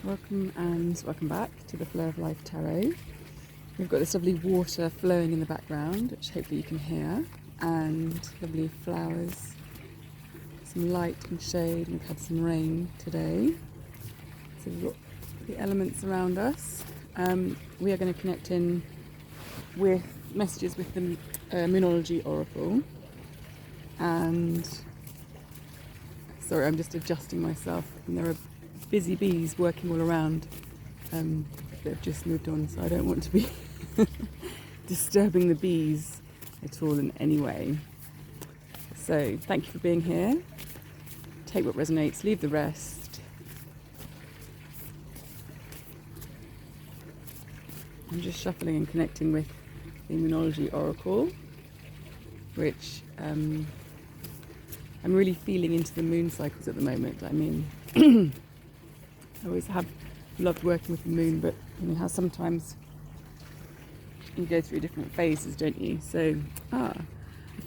Welcome and welcome back to the Flow of Life Tarot. We've got this lovely water flowing in the background, which hopefully you can hear, and lovely flowers, some light and shade. We've had some rain today, so we've got the elements around us. We are going to connect in with messages with the Moonology Oracle, and sorry, I'm just adjusting myself, and there are busy bees working all around. They've just moved on, so I don't want to be disturbing the bees at all in any way. So thank you for being here. Take what resonates, leave the rest. I'm just shuffling and connecting with the Moonology Oracle, which I'm really feeling into the moon cycles at the moment. I mean, I always have loved working with the moon, but you know how sometimes you go through different phases, don't you? So, the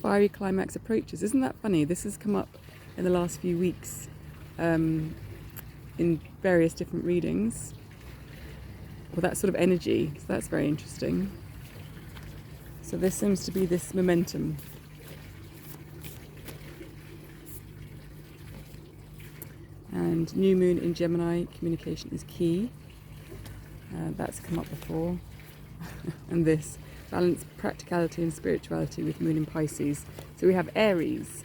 fiery climax approaches. Isn't that funny? This has come up in the last few weeks in various different readings. Well, that sort of energy, so that's very interesting. So there seems to be this momentum. And new moon in Gemini, communication is key. That's come up before. And this, balance practicality and spirituality with moon in Pisces. So we have Aries,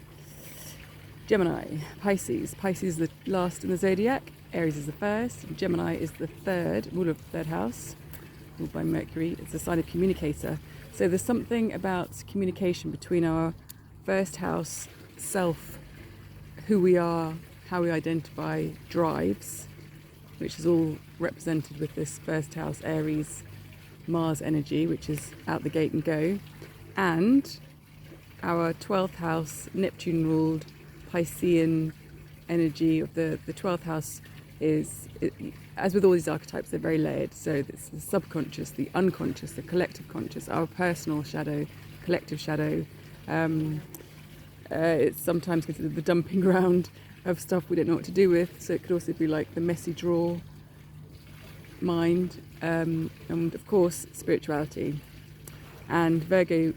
Gemini, Pisces. Pisces is the last in the zodiac, Aries is the first, and Gemini is the third, ruler of the third house, ruled by Mercury. It's a sign of communicator. So there's something about communication between our first house self, who we are, how we identify, drives, which is all represented with this first house Aries Mars energy, which is out the gate and go, and our 12th house Neptune ruled Piscean energy of the 12th house is, as with all these archetypes, they're very layered. So it's the subconscious, the unconscious, the collective conscious, our personal shadow, collective shadow. It's sometimes considered the dumping ground of stuff we don't know what to do with, so it could also be like the messy drawer mind, and of course spirituality. And Virgo,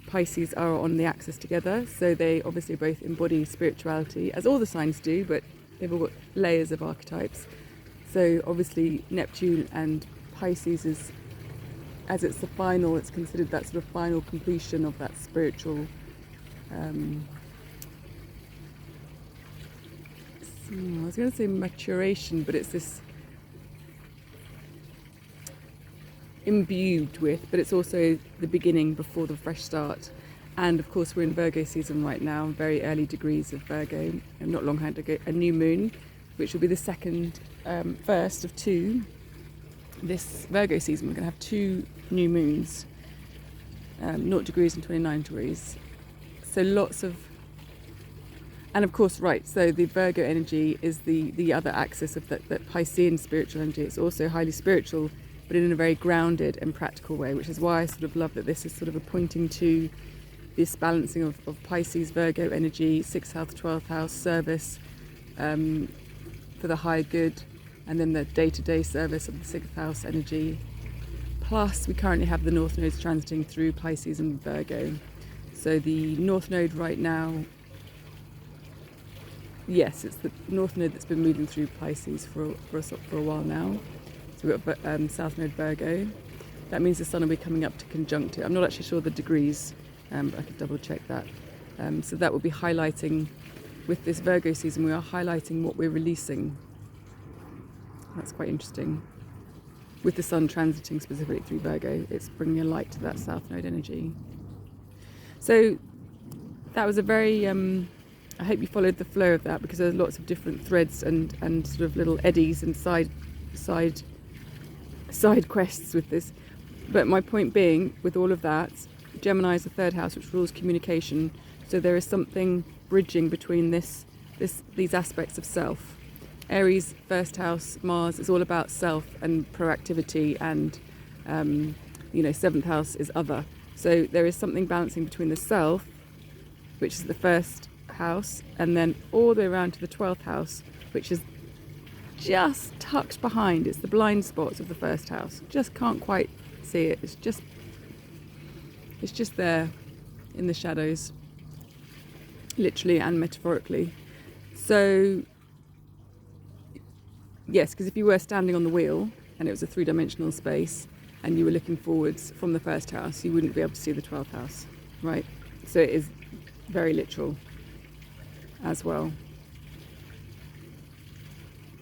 Pisces are on the axis together, so they obviously both embody spirituality, as all the signs do, but they've all got layers of archetypes. So obviously Neptune and Pisces is, as it's the final, it's considered that sort of final completion of that spiritual I was going to say maturation, but it's this imbued with, but it's also the beginning before the fresh start. And of course we're in Virgo season right now, very early degrees of Virgo, and not long had a new moon, which will be the first of two this Virgo season. We're going to have two new moons, 0 degrees and 29 degrees. So lots of, and of course, right, so the Virgo energy is the other axis of that Piscean spiritual energy. It's also highly spiritual, but in a very grounded and practical way, which is why I sort of love that this is sort of a pointing to this balancing of Pisces, Virgo energy, 6th house, 12th house service for the higher good, and then the day-to-day service of the 6th house energy. Plus, we currently have the North nodes transiting through Pisces and Virgo. So the North node right now, yes, it's the North node that's been moving through Pisces for a while now. So we've got South node Virgo. That means the Sun will be coming up to conjunct it. I'm not actually sure the degrees, but I could double check that. So that will be highlighting, with this Virgo season, we are highlighting what we're releasing. That's quite interesting. With the Sun transiting specifically through Virgo, it's bringing a light to that South node energy. So that was a very, I hope you followed the flow of that, because there's lots of different threads and sort of little eddies and side quests with this. But my point being, with all of that, Gemini is the third house, which rules communication. So there is something bridging between these aspects of self. Aries, first house, Mars is all about self and proactivity, and 7th house is other. So there is something balancing between the self, which is the first house, and then all the way around to the 12th house, which is just tucked behind. It's the blind spots of the first house. Just can't quite see it. It's just there in the shadows, literally and metaphorically. So yes, because if you were standing on the wheel and it was a three-dimensional space and you were looking forwards from the first house, you wouldn't be able to see the 12th house, right? So it is very literal as well.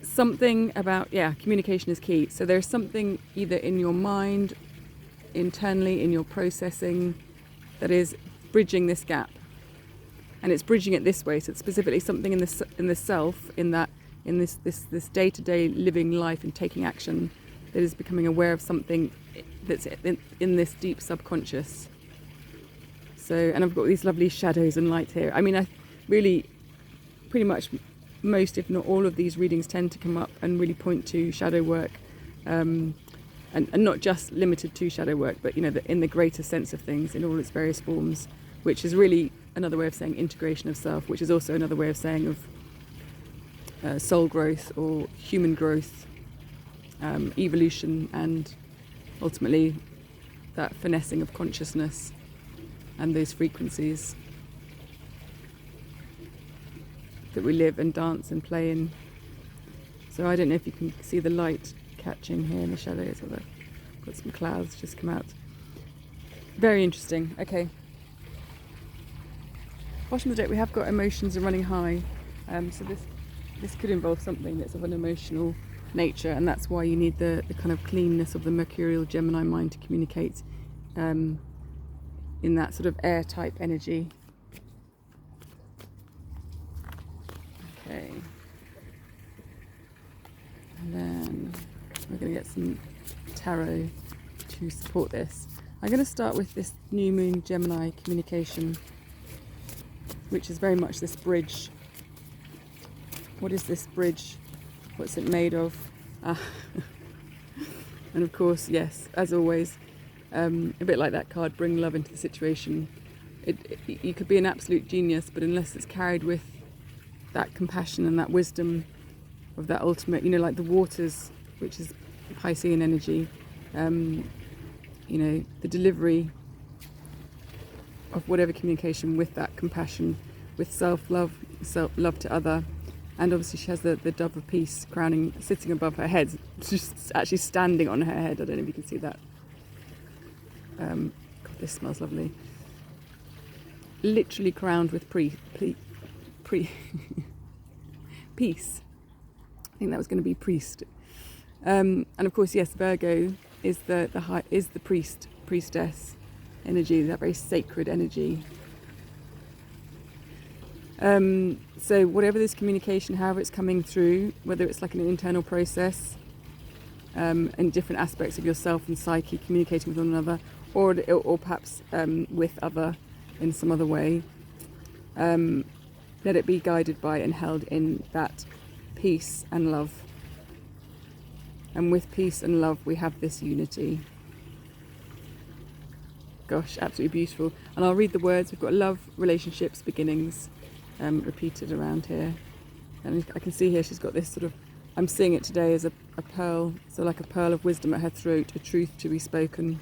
Something about, communication is key. So there's something either in your mind, internally, in your processing, that is bridging this gap. And it's bridging it this way. So it's specifically something in the self, in this day-to-day living life and taking action, that is becoming aware of something that's in this deep subconscious. So, and I've got these lovely shadows and light here. I mean, I really, pretty much most, if not all of these readings tend to come up and really point to shadow work, and not just limited to shadow work, but in the greater sense of things in all its various forms, which is really another way of saying integration of self, which is also another way of saying of soul growth or human growth, evolution, and ultimately that finessing of consciousness and those frequencies that we live and dance and play in. So I don't know if you can see the light catching here in the shadows, although I've got some clouds just come out. Very interesting. Okay. Bottom of the deck, we have got emotions are running high. So this could involve something that's of an emotional nature, and that's why you need the kind of cleanness of the Mercurial Gemini mind to communicate in that sort of air type energy. Okay. And then we're going to get some tarot to support this. I'm going to start with this new moon Gemini communication, which is very much this bridge. What is this bridge? What's it made of? And of course, yes, as always, a bit like that card, bring love into the situation. You could be an absolute genius, but unless it's carried with that compassion and that wisdom of that ultimate, like the waters, which is Piscean energy, the delivery of whatever communication with that compassion, with self-love, love to other. And obviously she has the dove of peace sitting above her head, just actually standing on her head. I don't know if you can see that. God, this smells lovely. Literally crowned with peace. I think that was going to be priest. And of course, yes, Virgo is the priestess energy, that very sacred energy. So whatever this communication, however it's coming through, whether it's like an internal process, and different aspects of yourself and psyche communicating with one another, or perhaps with other in some other way, let it be guided by and held in that peace and love. And with peace and love we have this unity. Gosh, absolutely beautiful. And I'll read the words. We've got love, relationships, beginnings, repeated around here. And I can see here she's got this sort of, I'm seeing it today as a pearl, so like a pearl of wisdom at her throat, a truth to be spoken,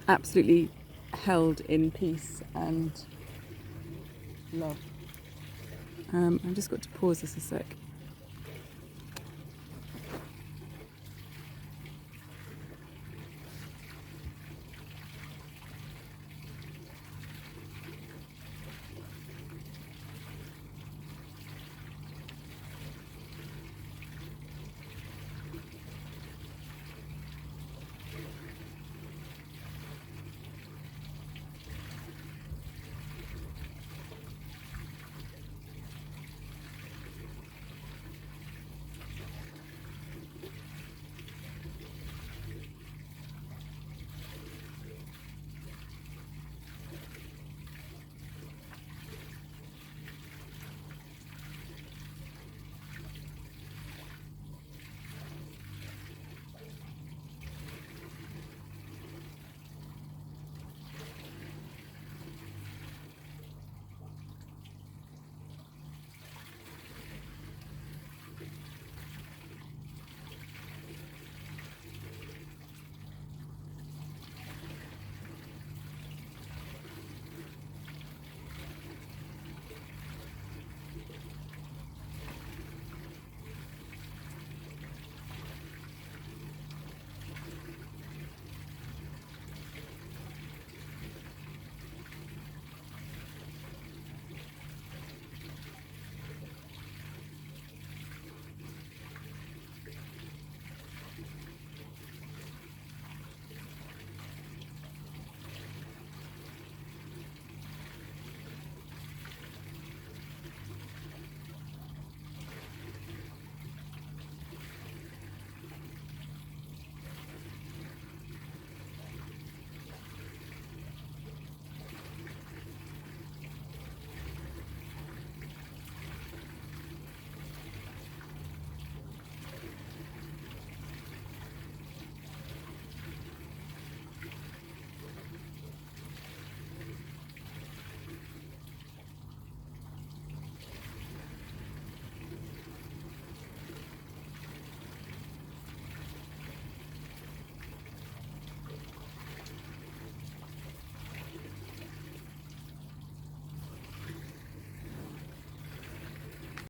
absolutely held in peace and love. I've just got to pause this a sec.